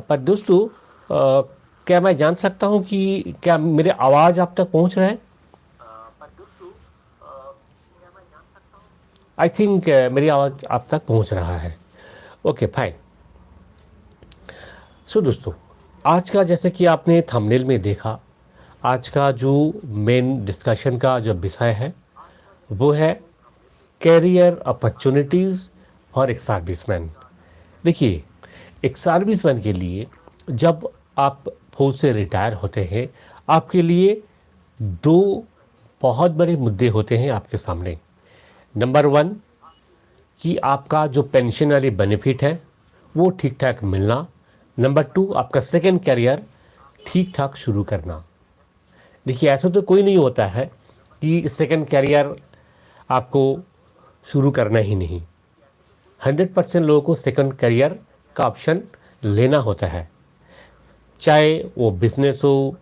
पर दोस्तों, क्या मैं जान सकता हूँ कि क्या मेरे आवाज़ आप तक पहुँच रहा है? आई थिंक मेरी आवाज़ आप तक पहुँच रहा है। Okay fine. सो दोस्तों, आज का जैसे कि आपने थंबनेल में देखा, आज का जो मेन डिस्कशन का जो विषय है वो है कैरियर अपॉर्चुनिटीज़ फॉर एक सर्विसमैन। देखिए, एक सर्विसमैन के लिए जब आप फौज से रिटायर होते हैं, आपके लिए दो बहुत बड़े मुद्दे होते हैं आपके सामने। नंबर वन, कि आपका जो पेंशन वाली बेनिफिट है वो ठीक ठाक मिलना। नंबर टू, आपका सेकेंड करियर ठीक ठाक शुरू करना। देखिए, ऐसा तो कोई नहीं होता है कि सेकेंड करियर आपको शुरू करना ही नहीं। 100% लोगों को सेकंड करियर का ऑप्शन लेना होता है, चाहे वो बिजनेस हो,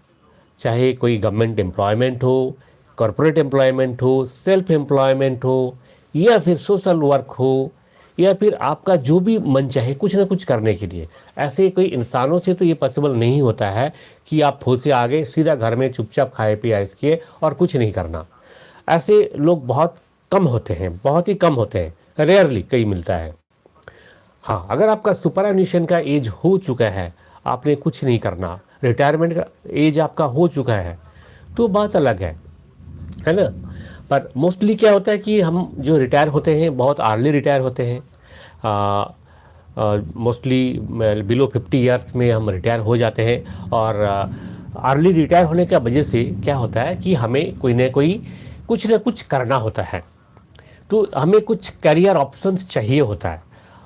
चाहे कोई गवर्नमेंट एम्प्लॉयमेंट हो, कॉरपोरेट एम्प्लॉयमेंट हो, सेल्फ एम्प्लॉयमेंट हो, या फिर सोशल वर्क हो, या फिर आपका जो भी मन चाहे कुछ ना कुछ करने के लिए। ऐसे कोई इंसानों से तो ये पॉसिबल नहीं होता है कि आप फौज से आ गए सीधा घर में चुपचाप खाए पिए ऐश किए और कुछ नहीं करना। ऐसे लोग बहुत कम होते हैं, बहुत ही कम होते हैं, रेयरली कहीं मिलता है। हाँ, अगर आपका सुपरएन्यूशन का एज हो चुका है, आपने कुछ नहीं करना, रिटायरमेंट का एज आपका हो चुका है, तो बात अलग है ना। पर मोस्टली क्या होता है कि हम जो रिटायर होते हैं बहुत अर्ली रिटायर होते हैं। मोस्टली बिलो 50 ईयर्स में हम रिटायर हो जाते हैं। और अर्ली रिटायर होने की वजह से क्या होता है कि हमें कोई ना कोई कुछ ना कुछ करना होता है, तो हमें कुछ करियर ऑप्शंस चाहिए होता है।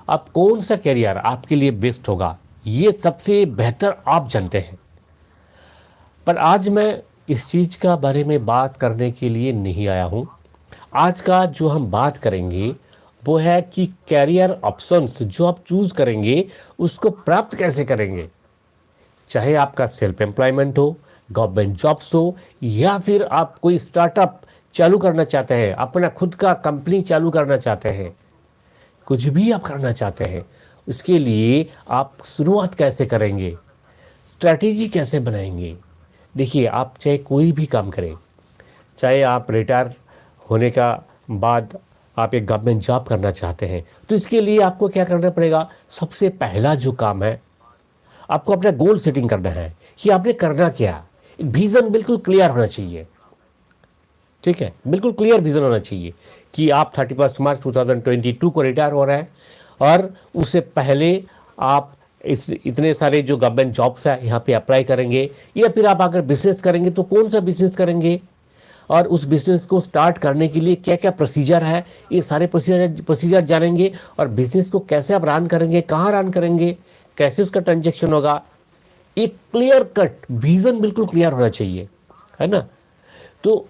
अब कौन सा करियर आपके लिए बेस्ट होगा, ये सबसे बेहतर आप जानते हैं। पर आज मैं इस चीज़ का बारे में बात करने के लिए नहीं आया हूँ। आज का जो हम बात करेंगे वो है कि कैरियर ऑप्शंस जो आप चूज़ करेंगे उसको प्राप्त कैसे करेंगे। चाहे आपका सेल्फ एम्प्लॉयमेंट हो, गवर्नमेंट जॉब्स हो, या फिर आप कोई स्टार्टअप चालू करना चाहते हैं, अपना खुद का कंपनी चालू करना चाहते हैं, कुछ भी आप करना चाहते हैं, उसके लिए आप शुरुआत कैसे करेंगे, स्ट्रैटेजी कैसे बनाएंगे। देखिए, आप चाहे कोई भी काम करें, चाहे आप रिटायर होने का बाद आप एक गवर्नमेंट जॉब करना चाहते हैं, तो इसके लिए आपको क्या करना पड़ेगा। सबसे पहला जो काम है, आपको अपना गोल सेटिंग करना है कि आपने करना क्या। एक विजन बिल्कुल क्लियर होना चाहिए, ठीक है, बिल्कुल क्लियर विजन होना चाहिए कि आप 31 मार्च 2022 को रिटायर हो रहे हैं, और उससे पहले आप इस इतने सारे जो गवर्नमेंट जॉब्स है यहाँ पे अप्लाई करेंगे, या फिर आप अगर बिजनेस करेंगे तो कौन सा बिजनेस करेंगे, और उस बिजनेस को स्टार्ट करने के लिए क्या क्या प्रोसीजर है, ये सारे प्रोसीजर जानेंगे। और बिजनेस को कैसे आप रन करेंगे, कहाँ रन करेंगे, कैसे उसका ट्रांजेक्शन होगा, एक क्लियर कट विजन बिल्कुल क्लियर होना चाहिए, है ना। तो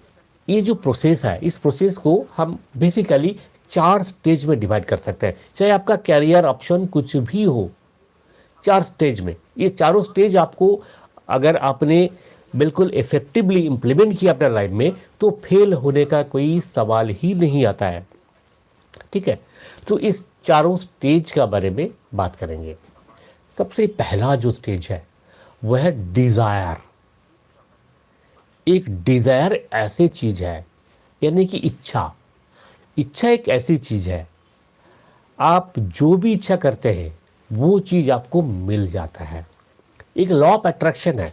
ये जो प्रोसेस है, इस प्रोसेस को हम बेसिकली 4 स्टेज में डिवाइड कर सकते हैं। चाहे आपका कैरियर ऑप्शन कुछ भी हो, 4 स्टेज में, ये चारों स्टेज आपको अगर आपने बिल्कुल इफेक्टिवली इम्प्लीमेंट किया अपने लाइफ में, तो फेल होने का कोई सवाल ही नहीं आता है, ठीक है। तो इस चारों स्टेज का बारे में बात करेंगे। सबसे पहला जो स्टेज है वह है डिजायर। एक डिजायर ऐसी चीज है, यानी कि इच्छा। इच्छा एक ऐसी चीज है, आप जो भी इच्छा करते हैं वो चीज आपको मिल जाता है। एक लॉ ऑफ अट्रैक्शन है।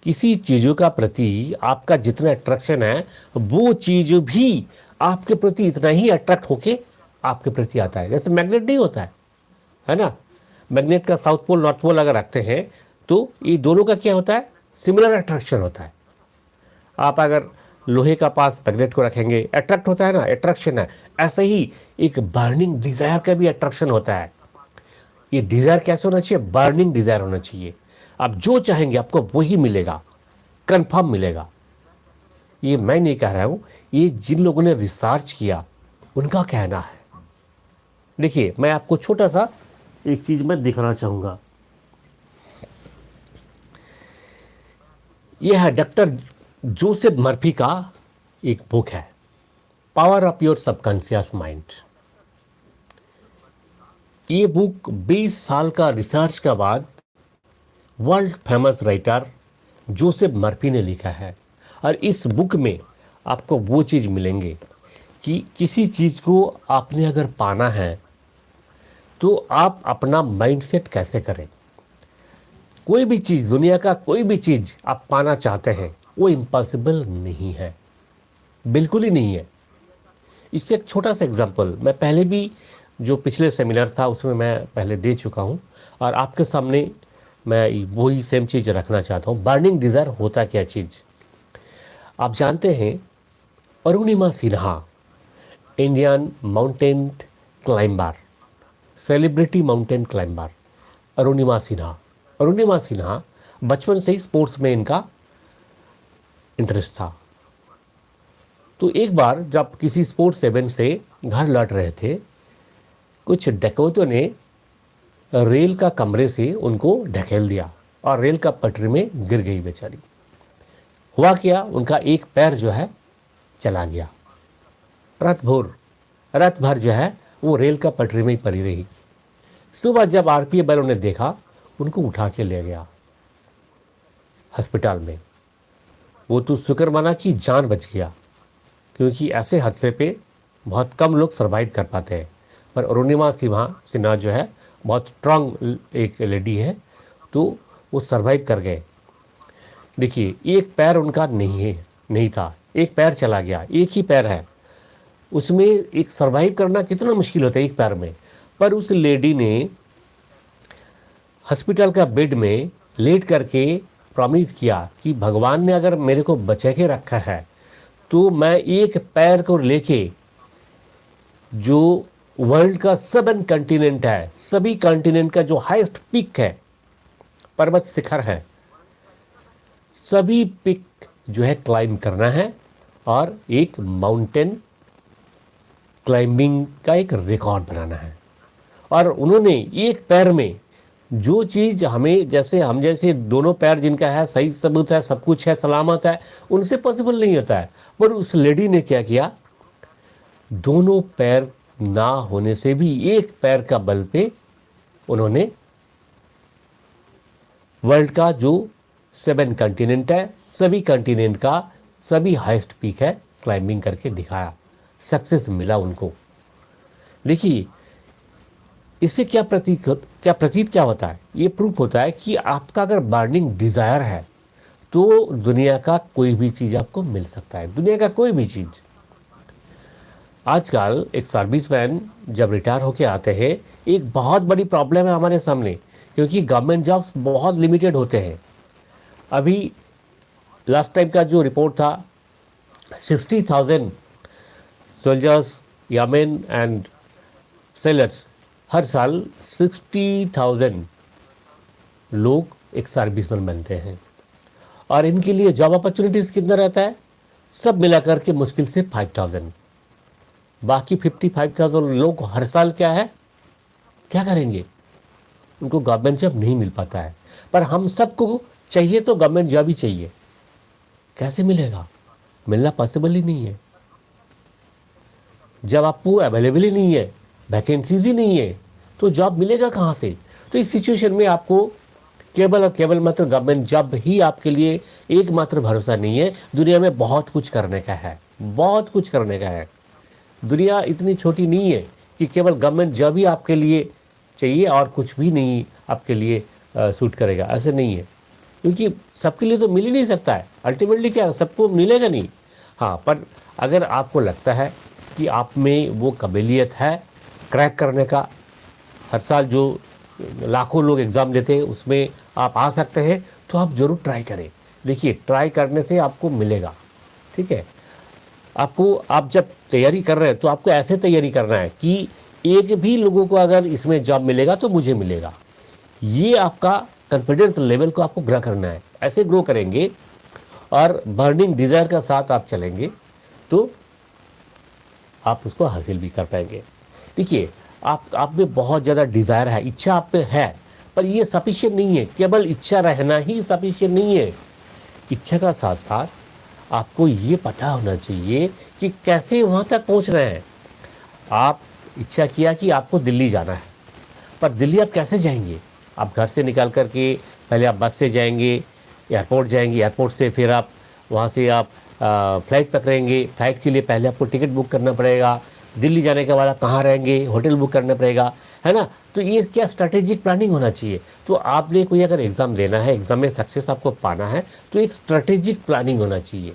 किसी चीज़ों का प्रति आपका जितना अट्रैक्शन है, वो चीज़ भी आपके प्रति इतना ही अट्रैक्ट होके आपके प्रति आता है। जैसे मैग्नेट नहीं होता है ना। मैग्नेट का साउथ पोल नॉर्थ पोल अगर रखते हैं, तो ये दोनों का क्या होता है, सिमिलर अट्रैक्शन होता है। आप अगर लोहे का पास मैग्नेट को रखेंगे, अट्रैक्ट होता है ना, अट्रैक्शन है। ऐसे ही एक बर्निंग डिजायर का भी अट्रैक्शन होता है। ये डिजायर कैसे होना चाहिए, बर्निंग डिजायर होना चाहिए। आप जो चाहेंगे आपको वही मिलेगा, कंफर्म मिलेगा। ये मैं नहीं कह रहा हूं, ये जिन लोगों ने रिसर्च किया उनका कहना है। देखिए, मैं आपको छोटा सा एक चीज मैं दिखाना चाहूंगा। यह है डॉक्टर जोसेफ मर्फी का एक बुक है, power of your subconscious mind. ये बुक 20 साल का रिसर्च के बाद world famous writer Joseph Murphy ने लिखा है। और इस बुक में आपको वो चीज़ मिलेंगे कि किसी चीज़ को आपने अगर पाना है तो आप अपना माइंडसेट कैसे करें। कोई भी चीज़, दुनिया का कोई भी चीज़ आप पाना चाहते हैं वो इम्पॉसिबल नहीं है, बिल्कुल ही नहीं है। इससे एक छोटा सा एग्जांपल मैं पहले भी जो पिछले सेमिनार था उसमें मैं पहले दे चुका हूँ और आपके सामने मैं वही सेम चीज़ रखना चाहता हूँ। बर्निंग डिज़ायर होता क्या चीज़ आप जानते हैं? Arunima Sinha, Indian mountain climber, celebrity mountain climber Arunima Sinha. Arunima Sinha बचपन से ही स्पोर्ट्स में इनका इंटरेस्ट था। तो एक बार जब किसी स्पोर्ट्स इवेंट से घर लौट रहे थे, कुछ डकैतों ने रेल का कमरे से उनको ढकेल दिया और रेल का पटरी में गिर गई बेचारी। हुआ क्या, उनका एक पैर जो है चला गया। रात भर जो है वो रेल का पटरी में ही पड़ी रही। सुबह जब आरपीएफ वालों ने देखा, उनको उठा के ले गया अस्पताल में। वो तो शुक्र माना कि जान बच गया, क्योंकि ऐसे हादसे पे बहुत कम लोग सर्वाइव कर पाते हैं। पर अरुणिमा सिन्हा जो है बहुत स्ट्रांग एक लेडी है, तो वो सर्वाइव कर गए। देखिए, एक पैर उनका नहीं था, एक पैर चला गया, एक ही पैर है, उसमें एक सर्वाइव करना कितना मुश्किल होता है एक पैर में। पर उस लेडी ने हॉस्पिटल का बेड में लेट करके प्रॉमिस किया कि भगवान ने अगर मेरे को बचा के रखा है तो मैं एक पैर को लेके जो वर्ल्ड का 7 कॉन्टिनेंट है, सभी कॉन्टिनेंट का जो हाईएस्ट पीक है, पर्वत शिखर है, सभी पीक जो है क्लाइंब करना है और एक माउंटेन क्लाइंबिंग का एक रिकॉर्ड बनाना है। और उन्होंने एक पैर में जो चीज़ हमें हम जैसे दोनों पैर जिनका है, सही सबूत है, सब कुछ है, सलामत है, उनसे पॉसिबल नहीं होता है। पर उस लेडी ने क्या किया, दोनों पैर ना होने से भी एक पैर का बल पे उन्होंने वर्ल्ड का जो 7 कॉन्टिनेंट है, सभी कॉन्टिनेंट का सभी हाईएस्ट पीक है, क्लाइंबिंग करके दिखाया। सक्सेस मिला उनको। देखिए, इससे क्या प्रतीत क्या होता है? ये प्रूफ होता है कि आपका अगर बर्निंग डिजायर है तो दुनिया का कोई भी चीज़ आपको मिल सकता है, दुनिया का कोई भी चीज़। आजकल एक सर्विसमैन जब रिटायर होके आते हैं, एक बहुत बड़ी प्रॉब्लम है हमारे सामने, क्योंकि गवर्नमेंट जॉब्स बहुत लिमिटेड होते हैं। अभी लास्ट टाइम का जो रिपोर्ट था, 60,000 सोल्जर्स या मेन एंड सेलर्स, हर साल 60,000 लोग एक सर्विसमैन बनते हैं। और इनके लिए जॉब अपॉर्चुनिटीज़ कितना रहता है? सब मिलाकर के मुश्किल से 5,000। बाकी 55,000 लोग हर साल क्या करेंगे? उनको गवर्नमेंट जॉब नहीं मिल पाता है। पर हम सबको चाहिए तो गवर्नमेंट जॉब ही चाहिए। कैसे मिलेगा? मिलना पॉसिबल ही नहीं है। जब आपको अवेलेबल ही नहीं है, वैकेंसीज ही नहीं है, तो जॉब मिलेगा कहाँ से? तो इस सिचुएशन में आपको केवल और केवल मात्र गवर्नमेंट जॉब ही आपके लिए एकमात्र भरोसा नहीं है। दुनिया में बहुत कुछ करने का है, बहुत कुछ करने का है। दुनिया इतनी छोटी नहीं है कि केवल गवर्नमेंट जॉब ही आपके लिए चाहिए और कुछ भी नहीं आपके लिए सूट करेगा, ऐसे नहीं है। क्योंकि सबके लिए तो मिल ही नहीं सकता है। अल्टीमेटली क्या सबको मिलेगा नहीं। हाँ, पर अगर आपको लगता है कि आप में वो काबिलियत है क्रैक करने का, हर साल जो लाखों लोग एग्ज़ाम देते हैं उसमें आप आ सकते हैं, तो आप ज़रूर ट्राई करें। देखिए, ट्राई करने से आपको मिलेगा, ठीक है। आप जब तैयारी कर रहे हैं तो आपको ऐसे तैयारी करना है कि एक भी लोगों को अगर इसमें जॉब मिलेगा तो मुझे मिलेगा। ये आपका कॉन्फिडेंस लेवल को आपको ग्रो करना है। ऐसे ग्रो करेंगे और बर्निंग डिज़ायर का साथ आप चलेंगे तो आप उसको हासिल भी कर पाएंगे। देखिए, आप में बहुत ज़्यादा डिज़ायर है, इच्छा आप में है, पर ये सफिशिएंट नहीं है। केवल इच्छा रहना ही सफिशिएंट नहीं है। इच्छा का साथ साथ आपको ये पता होना चाहिए कि कैसे वहाँ तक पहुँच रहे हैं। आप इच्छा किया कि आपको दिल्ली जाना है, पर दिल्ली आप कैसे जाएंगे? आप घर से निकाल करके पहले आप बस से जाएंगे, एयरपोर्ट जाएंगे, एयरपोर्ट से फिर आप वहाँ से आप फ्लाइट पकड़ेंगे, फ्लाइट के लिए पहले आपको टिकट बुक करना पड़ेगा, दिल्ली जाने के बाद आप कहाँ रहेंगे, होटल बुक करना पड़ेगा, है ना। तो ये क्या स्ट्रैटेजिक प्लानिंग होना चाहिए। तो आपने कोई अगर एग्ज़ाम देना है, एग्ज़ाम में सक्सेस आपको पाना है, तो एक स्ट्रैटेजिक प्लानिंग होना चाहिए।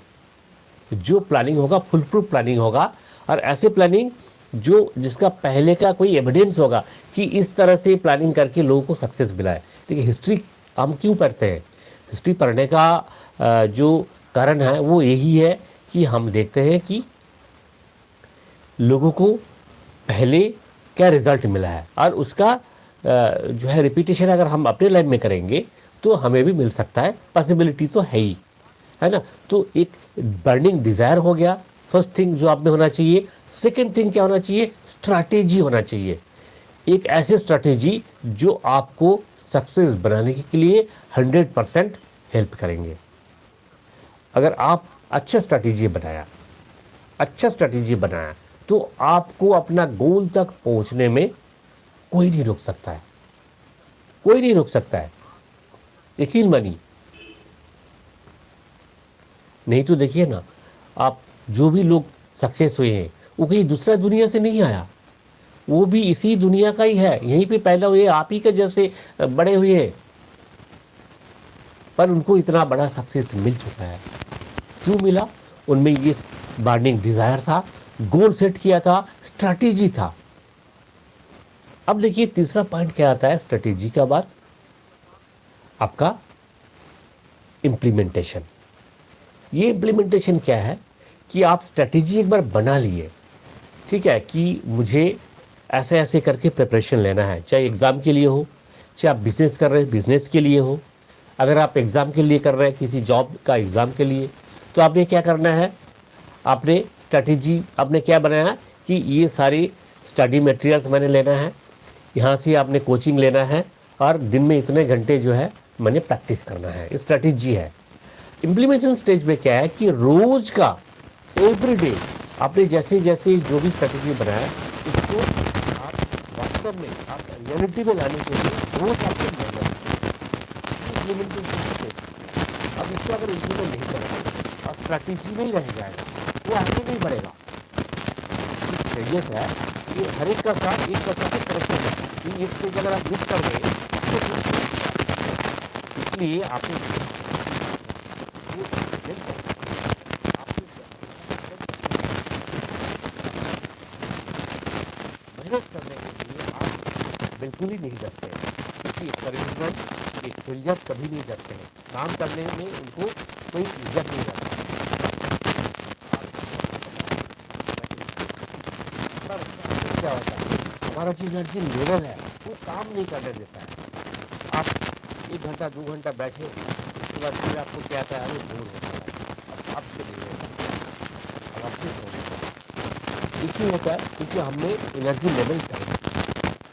जो प्लानिंग होगा फुल प्रूफ प्लानिंग होगा, और ऐसे प्लानिंग जो जिसका पहले का कोई एविडेंस होगा कि इस तरह से प्लानिंग करके लोगों को सक्सेस मिला है। देखिए हिस्ट्री हम क्यों पढ़ते हैं, हिस्ट्री पढ़ने का जो कारण है वो यही है कि हम देखते हैं कि लोगों को पहले क्या रिजल्ट मिला है, और उसका जो है रिपीटेशन अगर हम अपने लाइफ में करेंगे तो हमें भी मिल सकता है, पॉसिबिलिटी तो है ही, है ना। तो एक बर्निंग डिज़ायर हो गया फर्स्ट थिंग जो आप में होना चाहिए। सेकंड थिंग क्या होना चाहिए, स्ट्रैटेजी होना चाहिए। एक ऐसी स्ट्रैटेजी जो आपको सक्सेस बनाने के लिए 100% हेल्प करेंगे। अगर आप अच्छा स्ट्रैटेजी बनाया तो आपको अपना गोल तक पहुंचने में कोई नहीं रोक सकता है, कोई नहीं रोक सकता है, यकीन मानिए। नहीं तो देखिए ना, आप जो भी लोग सक्सेस हुए हैं वो कहीं दूसरा दुनिया से नहीं आया, वो भी इसी दुनिया का ही है, यहीं पे पैदा हुए, आप ही के जैसे बड़े हुए हैं, पर उनको इतना बड़ा सक्सेस मिल चुका है। क्यों मिला, उनमें ये बर्निंग डिजायर था, गोल सेट किया था, स्ट्रैटेजी था। अब देखिए तीसरा पॉइंट क्या आता है स्ट्रैटेजी का बाद, आपका इम्प्लीमेंटेशन। ये इम्प्लीमेंटेशन क्या है कि आप स्ट्रैटेजी एक बार बना लिए, ठीक है, कि मुझे ऐसे ऐसे करके प्रिपरेशन लेना है, चाहे एग्ज़ाम के लिए हो, चाहे आप बिजनेस कर रहे हैं बिजनेस के लिए हो। अगर आप एग्ज़ाम के लिए कर रहे हैं, किसी जॉब का एग्ज़ाम के लिए, तो आपने क्या करना है, आपने स्ट्रैटेजी आपने क्या बनाया कि ये सारी स्टडी मटेरियल्स मैंने लेना है, यहाँ से आपने कोचिंग लेना है, और दिन में इतने घंटे जो है मैंने प्रैक्टिस करना है, स्ट्रैटेजी है। इम्प्लीमेंटेशन स्टेज में क्या है कि रोज का एवरीडे आपने जैसे जैसे जो भी स्ट्रैटेजी बनाया उसको आप वास्तव में आप रियलिटी में लाने के लिए रोज आपको मेहनत इम्प्लीमेंटेशन स्टेज। अब इसको अगर इम्प्लीमेंट नहीं करेंगे और स्ट्रैटेजी में ही रह जाएगा, वो आगे नहीं बढ़ेगा। सीरियस है ये, हर एक का साथ एक का साथ करेक्शन है, ये एक स्टेज अगर आप मिस कर देंगे तो इसलिए आपको मेहनत करने के लिए आप बिल्कुल ही नहीं डरते हैं, किसी एक्सपेरिमेंट एक फेलियर कभी नहीं डरते हैं, काम करने में उनको कोई इज्जत नहीं रहता। क्या होता है हमारा जो एनर्जी लेवल है वो काम नहीं करने देता है। आप 1 घंटा 2 घंटा बैठे, उसके बाद फिर आपको क्या आता है, अरे बोर होता है, अब आपसे नहीं होगा, अब आपसे होगा। इसलिए होता है क्योंकि हमने एनर्जी लेवल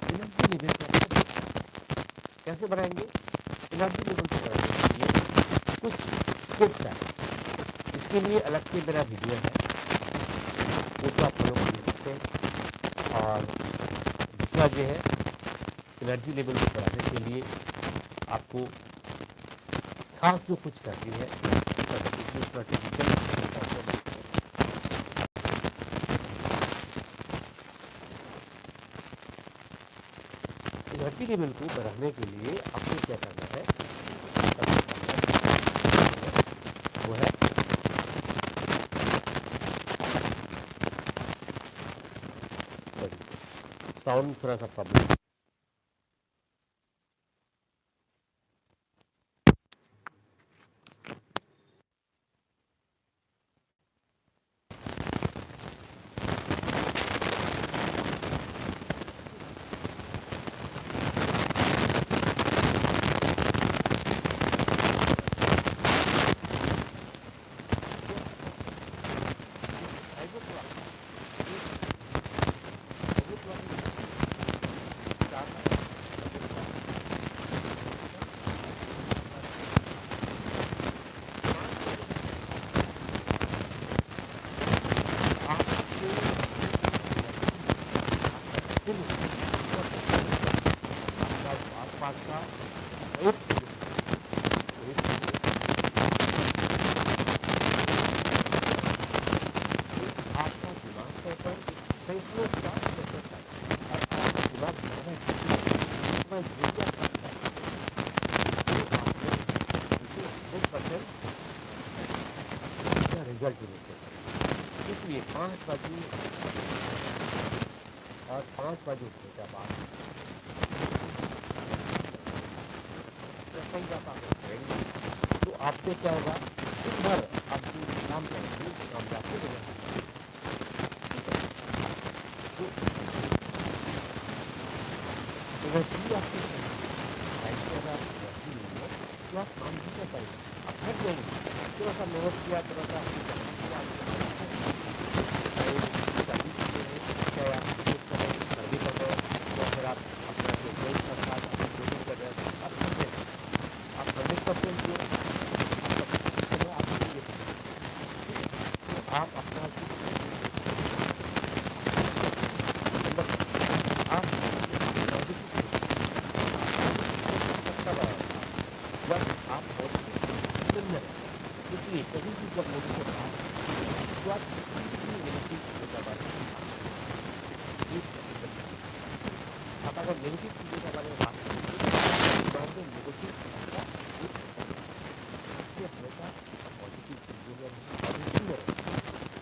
एनर्जी लेवल कैसे बढ़ाएंगे, एनर्जी लेवल को बढ़ाने के लिए कुछ स्टेप्स है, इसके लिए अलग से मेरा वीडियो है, वो तो आप फॉलो कर सकते हैं। और दूसरा जो है एनर्जी लेवल को बढ़ाने के लिए आपको खास जो कुछ करनी है, एनर्जी लेवल को बढ़ाने के लिए आपको क्या करना है, वो है साउंड थोड़ा सा प्रॉब्लम। रिजल्ट मिलते हैं। इसलिए 5 बजे और 5 बजे उठने के बाद कई बात आप करेंगे तो आपसे क्या होगा, दिन भर आप जो काम करेंगे कामयाब हो जाएगा। तो वैसे आपकी ऐसे अगर आप वैसी नहीं है तो आप काम भी कर पाएंगे, आप थक जाएंगे। थोड़ा सा मेहनत किया, थोड़ा सा आप अपना आप जब आप इसलिए कभी भी जब लोगों से बात तो आप आप अगर नेगेटिव चीज़ों के बारे में बात करेंगे नेगेटिव हमेशा पॉजिटिव चीज़ों में पॉजिटिव में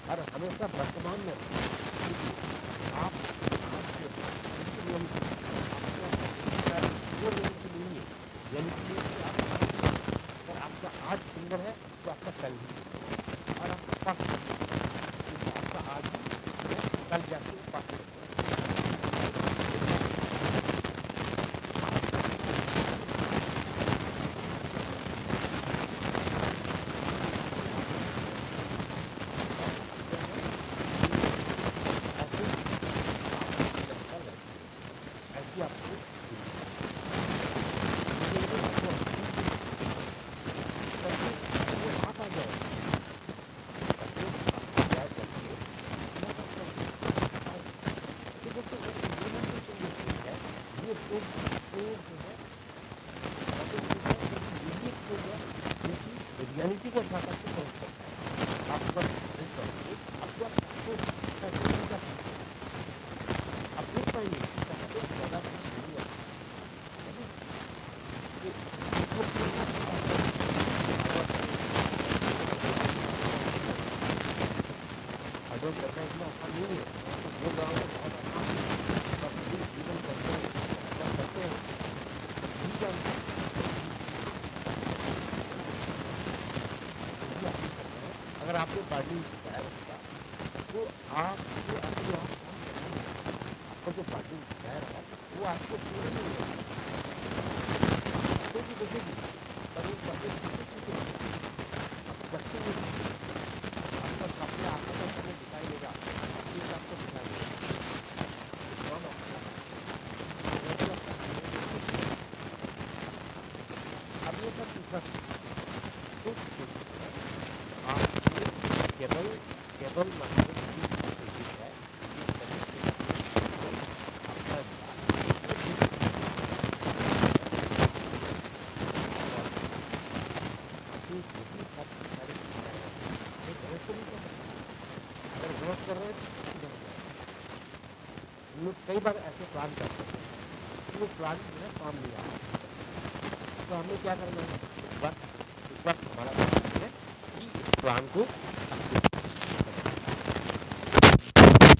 और हमेशा वर्तमान में आप यानी कि अगर आपका आज सुंदर है तो आपका कल भी, और आपका आपका आज कल जाके पास ऐसी आपको रियलिटी के साथ आपको समझ सकता है। आप बस आपको अपने पाएंगे ज़्यादा अडोल करना इतना आसान नहीं है। वो गाँव में बहुत आसान है, जीवन करते हैं नहीं जानते अगर आपको पार्टी सिखाया होगा तो आपको अपने आप आपको जो पार्टी सिखाया रहा वो आपको पूरे नहीं होगा तो भी देखेगी पर वो पार्टी बच्चे में आपका अपने आप का समय दिखाई देगा, चीज़ आपको दिखाई देगा। अब ये सब केवल केवल है अगर गलत कर रहे हैं लोग कई बार ऐसे प्लान करते हैं कि वो प्लान जो है काम नहीं आता, तो हमें क्या करना है, वक्त हमारा है कि इस प्लान को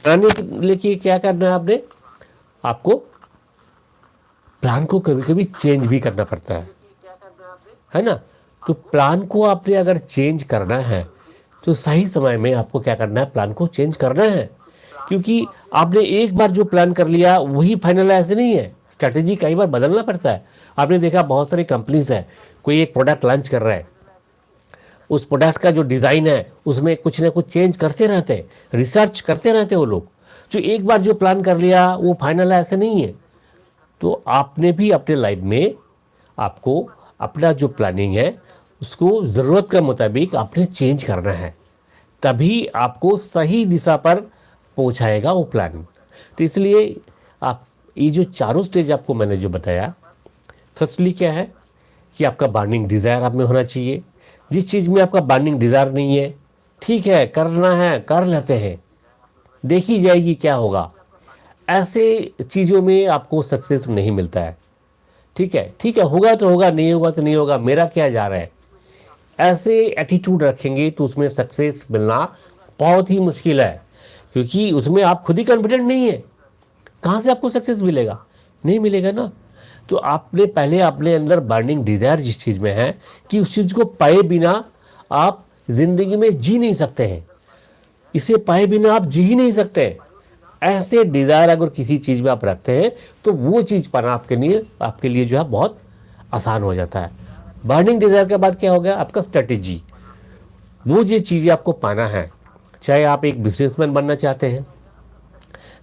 बनाने के लिए क्या करना है, आपने आपको प्लान को कभी कभी चेंज भी करना पड़ता है ना। तो प्लान को आपने अगर चेंज करना है तो सही समय में आपको क्या करना है, प्लान को चेंज करना है। क्योंकि आपने एक बार जो प्लान कर लिया वही फाइनल है, ऐसे नहीं है। स्ट्रैटेजी कई बार बदलना पड़ता है। आपने देखा बहुत सारी कंपनीज है, कोई एक प्रोडक्ट लॉन्च कर रहा है, उस प्रोडक्ट का जो डिज़ाइन है उसमें कुछ ना कुछ चेंज करते रहते हैं, रिसर्च करते रहते हैं वो लोग। जो एक बार जो प्लान कर लिया वो फाइनल है, ऐसे नहीं है। तो आपने भी अपने लाइफ में आपको अपना जो प्लानिंग है उसको ज़रूरत के मुताबिक आपने चेंज करना है, तभी आपको सही दिशा पर पहुंचाएगा वो प्लान। तो इसलिए आप ये जो चारों स्टेज आपको मैंने जो बताया, फर्स्टली क्या है कि आपका बर्निंग डिज़ायर आप में होना चाहिए। जिस चीज़ में आपका बर्निंग डिज़ायर नहीं है, ठीक है करना है कर लेते हैं, देखी जाएगी क्या होगा, ऐसे चीज़ों में आपको सक्सेस नहीं मिलता है। ठीक है होगा तो होगा, नहीं होगा तो नहीं होगा, मेरा क्या जा रहा है। ऐसे एटीट्यूड रखेंगे तो उसमें सक्सेस मिलना बहुत ही मुश्किल है, क्योंकि उसमें आप खुद ही कॉन्फिडेंट नहीं है, कहाँ से आपको सक्सेस मिलेगा? नहीं मिलेगा ना। तो आपने पहले अपने अंदर बर्निंग डिज़ायर जिस चीज़ में है कि उस चीज़ को पाए बिना आप ज़िंदगी में जी नहीं सकते हैं, इसे पाए बिना आप जी ही नहीं सकते। ऐसे डिज़ायर अगर किसी चीज़ में आप रखते हैं तो वो चीज़ पाना आपके लिए जो है बहुत आसान हो जाता है। बर्निंग डिज़ायर के बाद क्या हो गया? आपका स्ट्रेटेजी। वो जो चीज़ें आपको पाना है, चाहे आप एक बिजनेसमैन बनना चाहते हैं,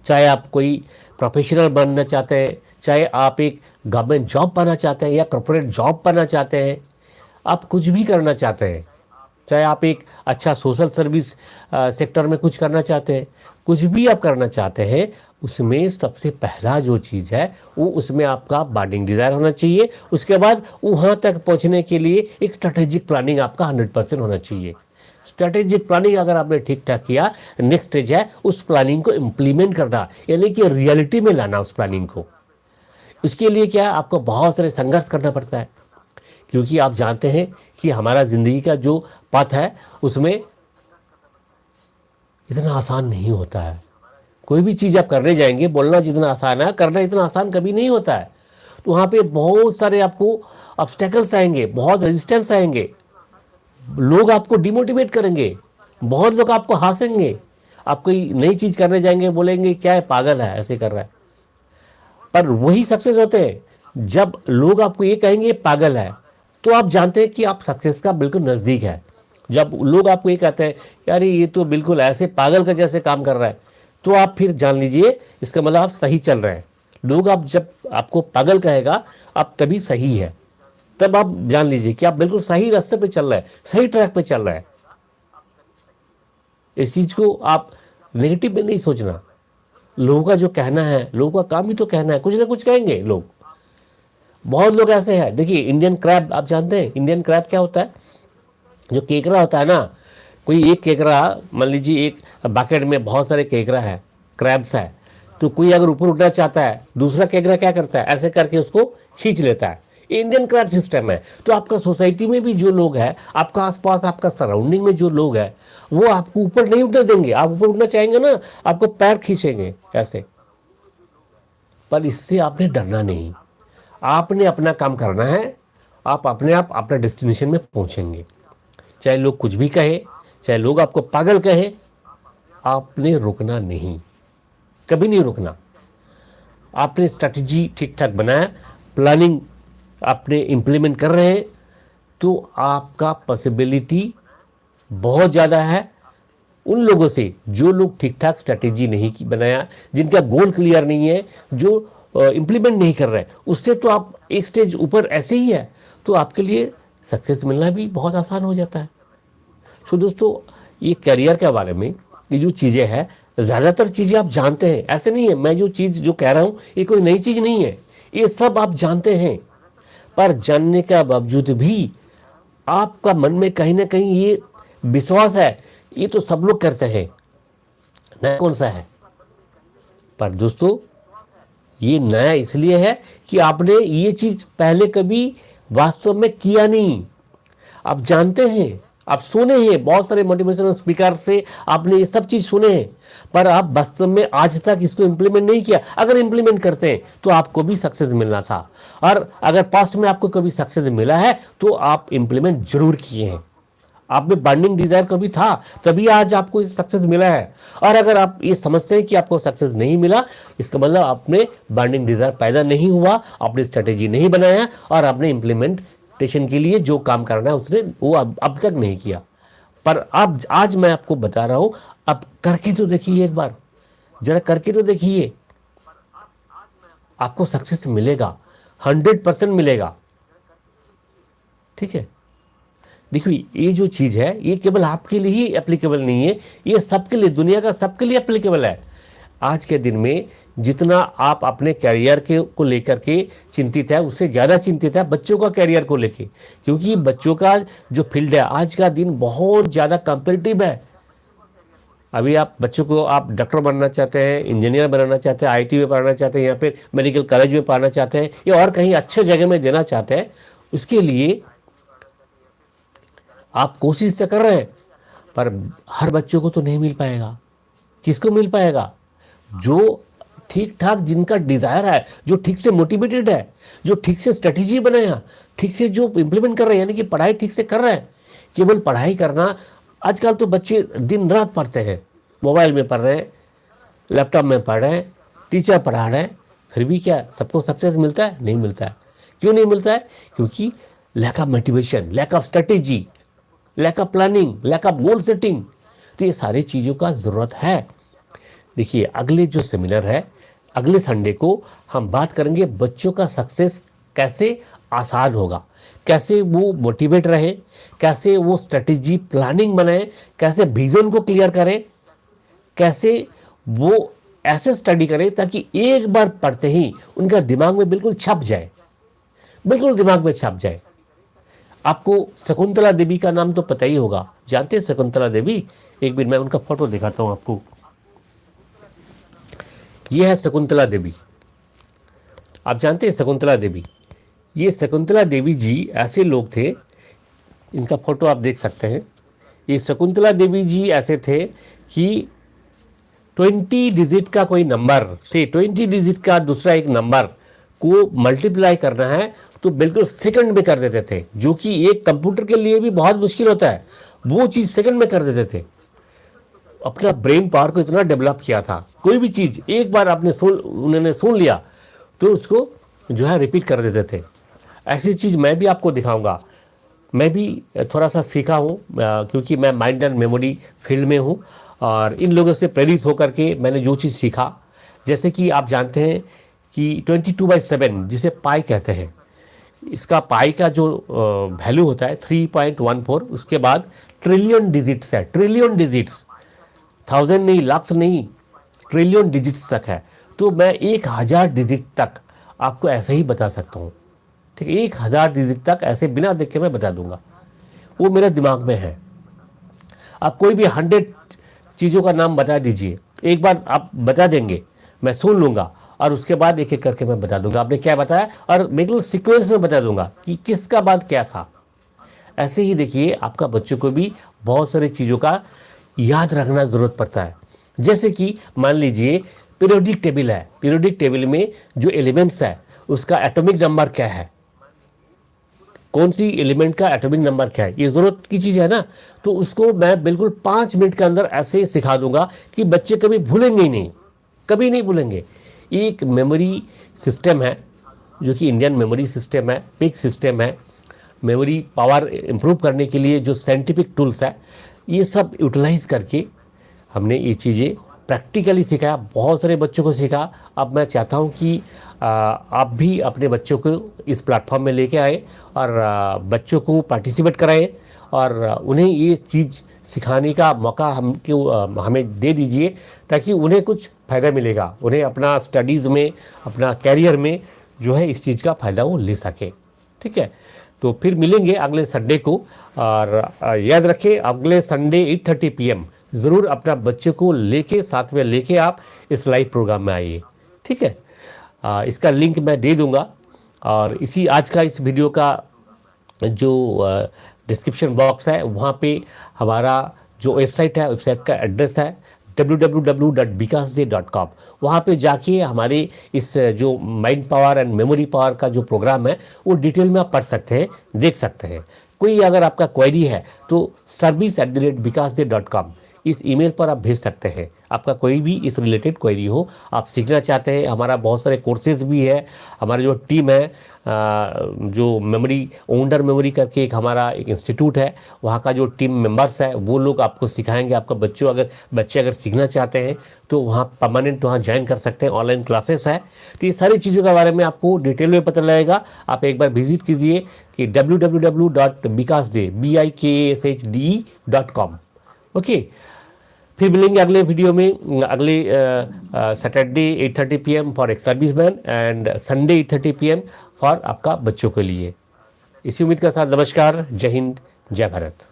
चाहे आप कोई प्रोफेशनल बनना चाहते हैं, चाहे आप एक गवर्नमेंट जॉब पाना चाहते हैं या कॉर्पोरेट जॉब पाना चाहते हैं, आप कुछ भी करना चाहते हैं, चाहे आप एक अच्छा सोशल सर्विस सेक्टर में कुछ करना चाहते हैं, कुछ भी आप करना चाहते हैं, उसमें सबसे पहला जो चीज़ है वो उसमें आपका बर्निंग डिज़ायर होना चाहिए। उसके बाद वहाँ तक पहुँचने के लिए एक स्ट्रेटेजिक प्लानिंग आपका 100% होना चाहिए। स्ट्रेटेजिक प्लानिंग अगर आपने ठीक ठाक किया, नेक्स्ट स्टेज है उस प्लानिंग को इम्प्लीमेंट करना, यानी कि रियलिटी में लाना उस प्लानिंग को। उसके लिए क्या है, आपको बहुत सारे संघर्ष करना पड़ता है, क्योंकि आप जानते हैं कि हमारा ज़िंदगी का जो पथ है उसमें इतना आसान नहीं होता है। कोई भी चीज़ आप करने जाएंगे, बोलना जितना आसान है, करना इतना आसान कभी नहीं होता है। तो वहाँ पे बहुत सारे आपको ऑब्स्टेकल्स आएंगे, बहुत रेजिस्टेंस आएंगे, लोग आपको डिमोटिवेट करेंगे, बहुत लोग आपको हंसेंगे, आप कोई नई चीज़ करने जाएंगे बोलेंगे क्या है, पागल है, ऐसे कर रहा है। पर वही सक्सेस होते हैं जब लोग आपको ये कहेंगे पागल है, तो आप जानते हैं कि आप सक्सेस का बिल्कुल नज़दीक है। जब लोग आपको ये कहते हैं यार ये तो बिल्कुल ऐसे पागल का जैसे काम कर रहा है, तो आप फिर जान लीजिए इसका मतलब आप सही चल रहे हैं। लोग आप जब आपको पागल कहेगा आप तभी सही है, तब आप जान लीजिए कि आप बिल्कुल सही रास्ते पे चल रहे हैं, सही ट्रैक पे चल रहे हैं। इस चीज़ को आप नेगेटिव में नहीं सोचना। लोगों का जो कहना है, लोगों का काम ही तो कहना है, कुछ ना कुछ कहेंगे लोग। बहुत लोग ऐसे हैं, देखिए इंडियन क्रैब आप जानते हैं, इंडियन क्रैब क्या होता है? जो केकड़ा होता है ना, कोई एक केकड़ा, मान लीजिए एक बकेट में बहुत सारे केकड़ा है, क्रैब्स है, तो कोई अगर ऊपर उठना चाहता है, दूसरा केकड़ा क्या करता है, ऐसे करके उसको खींच लेता है। इंडियन क्रैब सिस्टम है। तो आपका सोसाइटी में भी जो लोग हैं, आपका आसपास आपका सराउंडिंग में जो लोग हैं, वो आपको ऊपर नहीं उठने देंगे। आप ऊपर उठना चाहेंगे ना, आपको पैर खींचेंगे ऐसे। पर इससे आपने डरना नहीं, आपने अपना काम करना है, आप अपने आप अपना डेस्टिनेशन में पहुंचेंगे। चाहे लोग कुछ भी कहे, चाहे लोग आपको पागल कहे, आपने रुकना नहीं, कभी नहीं रुकना। आपने स्ट्रैटेजी ठीक ठाक बनाया, प्लानिंग आपने इम्प्लीमेंट कर रहे हैं, तो आपका पॉसिबिलिटी बहुत ज़्यादा है उन लोगों से जो लोग ठीक ठाक स्ट्रैटेजी नहीं बनाया, जिनका गोल क्लियर नहीं है, जो इम्प्लीमेंट नहीं कर रहे, उससे तो आप एक स्टेज ऊपर ऐसे ही है, तो आपके लिए सक्सेस मिलना भी बहुत आसान हो जाता है। सो दोस्तों, ये करियर के बारे में ये जो चीज़ें हैं, ज़्यादातर चीज़ें आप जानते हैं, ऐसे नहीं है मैं जो चीज़ जो कह रहा हूँ ये कोई नई चीज़ नहीं है, ये सब आप जानते हैं। पर जानने के बावजूद भी आपका मन में कहीं ना कहीं ये विश्वास है ये तो सब लोग करते हैं, नया कौन सा है। पर दोस्तों, ये नया इसलिए है कि आपने ये चीज़ पहले कभी वास्तव में किया नहीं। आप जानते हैं, आप सुने हैं, बहुत सारे मोटिवेशनल स्पीकर से आपने ये सब चीज़ सुने हैं, पर आप वास्तव में आज तक इसको इम्प्लीमेंट नहीं किया। अगर इम्प्लीमेंट करते हैं तो आपको भी सक्सेस मिलना था, और अगर पास्ट में आपको कभी सक्सेस मिला है तो आप इम्प्लीमेंट जरूर किए हैं। आप में बर्निंग डिजायर कभी था, तभी आज आपको सक्सेस मिला है। और अगर आप ये समझते हैं कि आपको सक्सेस नहीं मिला, इसका मतलब आपने बर्निंग डिजायर पैदा नहीं हुआ, आपने स्ट्रेटेजी नहीं बनाया, और आपने इम्प्लीमेंटेशन के लिए जो काम करना है उसने वो अब तक नहीं किया। पर अब आज मैं आपको बता रहा हूं, अब करके तो देखिए, एक बार जरा करके तो देखिए, आपको सक्सेस मिलेगा, 100% मिलेगा। ठीक है, देखिए ये जो चीज़ है ये केवल आपके लिए ही एप्लीकेबल नहीं है, ये सबके लिए, दुनिया का सबके लिए एप्लीकेबल है। आज के दिन में जितना आप अपने कैरियर को लेकर के चिंतित है, उससे ज़्यादा चिंतित है बच्चों का कैरियर को लेके, क्योंकि बच्चों का जो फील्ड है आज का दिन बहुत ज़्यादा कॉम्पिटिटिव है। अभी आप बच्चों को आप डॉक्टर बनना चाहते हैं, इंजीनियर बनाना चाहते हैं, आईटी में पढ़ना चाहते हैं, या फिर मेडिकल कॉलेज में पढ़ना चाहते हैं, या और कहीं अच्छे जगह में देना चाहते हैं, उसके लिए आप कोशिश तो कर रहे हैं, पर हर बच्चों को तो नहीं मिल पाएगा। किसको मिल पाएगा? जो ठीक ठाक जिनका डिजायर है, जो ठीक से मोटिवेटेड है, जो ठीक से स्ट्रेटेजी बनाया, ठीक से जो इम्प्लीमेंट कर रहे हैं, यानी कि पढ़ाई ठीक से कर रहे हैं। केवल पढ़ाई करना, आजकल तो बच्चे दिन रात पढ़ते हैं, मोबाइल में पढ़ रहे हैं, लैपटॉप में पढ़ रहे हैं, टीचर पढ़ा रहे हैं, फिर भी क्या सबको सक्सेस मिलता है? नहीं मिलता है। क्यों नहीं मिलता है? क्योंकि lack of motivation, lack of strategy, lack of planning, lack of goal setting. तो ये सारी चीज़ों का ज़रूरत है। देखिए, अगले जो सेमिनार है, अगले संडे को हम बात करेंगे बच्चों का सक्सेस कैसे आसान होगा, कैसे वो मोटिवेट रहे, कैसे वो स्ट्रेटेजी प्लानिंग बनाए, कैसे विजन को क्लियर करें, कैसे वो ऐसे स्टडी करें ताकि एक बार पढ़ते ही उनका दिमाग में बिल्कुल छप जाए, बिल्कुल दिमाग में छप जाए। आपको शकुंतला देवी का नाम तो पता ही होगा, जानते हैं शकुंतला देवी? एक मिनट मैं उनका फोटो दिखाता हूं आपको। ये है शकुंतला देवी, आप जानते हैं शकुंतला देवी? ये शकुंतला देवी जी ऐसे लोग थे, इनका फोटो आप देख सकते हैं। ये शकुंतला देवी जी ऐसे थे कि 20 डिजिट का कोई नंबर से 20 डिजिट का दूसरा एक नंबर को मल्टीप्लाई करना है तो बिल्कुल सेकंड में कर देते थे, जो कि एक कंप्यूटर के लिए भी बहुत मुश्किल होता है, वो चीज़ सेकंड में कर देते थे। अपना ब्रेन पावर को इतना डेवलप किया था, कोई भी चीज़ एक बार उन्होंने सुन लिया तो उसको जो है रिपीट कर देते थे। ऐसी चीज़ मैं भी आपको दिखाऊंगा। मैं भी थोड़ा सा सीखा हूँ, क्योंकि मैं माइंड एंड मेमोरी फील्ड में हूँ, और इन लोगों से प्रेरित होकर के मैंने जो चीज़ सीखा, जैसे कि आप जानते हैं कि 22/7 जिसे पाई कहते हैं, इसका पाई का जो वैल्यू होता है 3.14, उसके बाद ट्रिलियन डिजिट्स है, ट्रिलियन डिजिट्स, 1000 नहीं, लाख नहीं, ट्रिलियन डिजिट्स तक है। तो मैं 1000 डिजिट तक आपको ऐसे ही बता सकता हूँ, ठीक है? 1000 डिजिट तक ऐसे बिना देख के मैं बता दूंगा, वो मेरे दिमाग में है। आप कोई भी 100 चीज़ों का नाम बता दीजिए, एक बार आप बता देंगे, मैं सुन लूँगा और उसके बाद एक एक करके मैं बता दूंगा आपने क्या बताया, और बिल्कुल सीक्वेंस में बता दूंगा कि किसका बाद क्या था। ऐसे ही देखिए, आपका बच्चों को भी बहुत सारी चीज़ों का याद रखना ज़रूरत पड़ता है। जैसे कि मान लीजिए पीरियोडिक टेबल है, पीरियोडिक टेबल में जो एलिमेंट्स है उसका एटॉमिक नंबर क्या है, कौन सी एलिमेंट का एटॉमिक नंबर क्या है, ये ज़रूरत की चीज़ है ना। तो उसको मैं बिल्कुल 5 मिनट के अंदर ऐसे सिखा दूंगा कि बच्चे कभी भूलेंगे ही नहीं, कभी नहीं भूलेंगे। एक मेमोरी सिस्टम है जो कि इंडियन मेमोरी सिस्टम है, पिक सिस्टम है, मेमोरी पावर इम्प्रूव करने के लिए जो साइंटिफिक टूल्स है, ये सब यूटिलाइज करके हमने ये चीज़ें प्रैक्टिकली सिखाया, बहुत सारे बच्चों को सिखा। अब मैं चाहता हूँ कि आप भी अपने बच्चों को इस प्लेटफॉर्म में लेके आए और बच्चों को पार्टिसिपेट कराएं और उन्हें ये चीज़ सिखाने का मौका हमें दे दीजिए, ताकि उन्हें कुछ फ़ायदा मिलेगा, उन्हें अपना स्टडीज़ में, अपना कैरियर में जो है इस चीज़ का फ़ायदा वो ले सके। ठीक है, तो फिर मिलेंगे अगले संडे को, और याद रखें अगले संडे 8:30 PM ज़रूर अपना बच्चे को लेके, साथ में लेके आप इस लाइव प्रोग्राम में आइए। ठीक है, इसका लिंक मैं दे दूंगा, और इसी आज का इस वीडियो का जो डिस्क्रिप्शन बॉक्स है वहाँ पे हमारा जो वेबसाइट है, वेबसाइट का एड्रेस है www.bikasde.com। वहाँ पे जाके हमारे इस जो mind power and memory power का जो प्रोग्राम है वो डिटेल में आप पढ़ सकते हैं, देख सकते हैं। कोई अगर आपका क्वेरी है तो service@bikasde.com इस ईमेल पर आप भेज सकते हैं। आपका कोई भी इस रिलेटेड क्वेरी हो, आप सीखना चाहते हैं, हमारा बहुत सारे कोर्सेज भी है। हमारी जो टीम है, जो मेमोरी ओंडर मेमोरी करके एक हमारा एक इंस्टीट्यूट है, वहाँ का जो टीम मेंबर्स है वो लोग आपको सिखाएंगे। आपका बच्चे अगर सीखना चाहते हैं तो वहाँ परमानेंट वहाँ ज्वाइन कर सकते हैं, ऑनलाइन क्लासेस है। तो ये सारी चीज़ों के बारे में आपको डिटेल में पता लगेगा। आप एक बार विजिट कीजिए कि www.bikasde.com। ओके, फिर मिलेंगे अगले वीडियो में, अगले सैटरडे 8:30 PM फॉर एक serviceman and Sunday 8:30 PM for आपका बच्चों के लिए। इसी उम्मीद के साथ नमस्कार, जय हिंद, जय भारत।